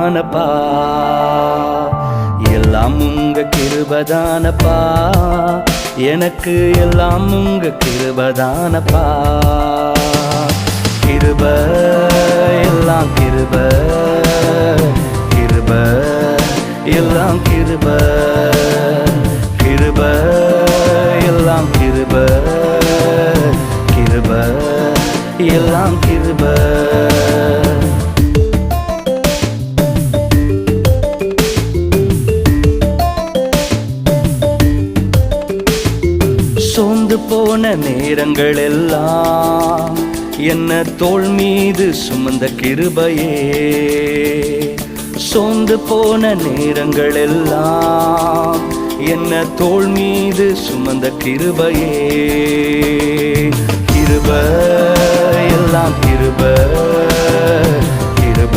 கிருபதானப்பா, எல்லாம் உங்க கிருபதானப்பா, எனக்கு எல்லாம் உங்க கிருபதானப்பா. கிருப எல்லாம் கிருப, கிருப எல்லாம் கிருப, கிருப எல்லாம் கிருப, கிருப எல்லாம் கிருப. சோர்ந்து போன நேரங்கள் எல்லாம் என்ன தோள் மீது சுமந்த கிருபையே, சோர்ந்து போன நேரங்கள் எல்லாம் என்ன தோள் மீது சுமந்த கிருபையே. கிருப எல்லாம் கிருப, கிருப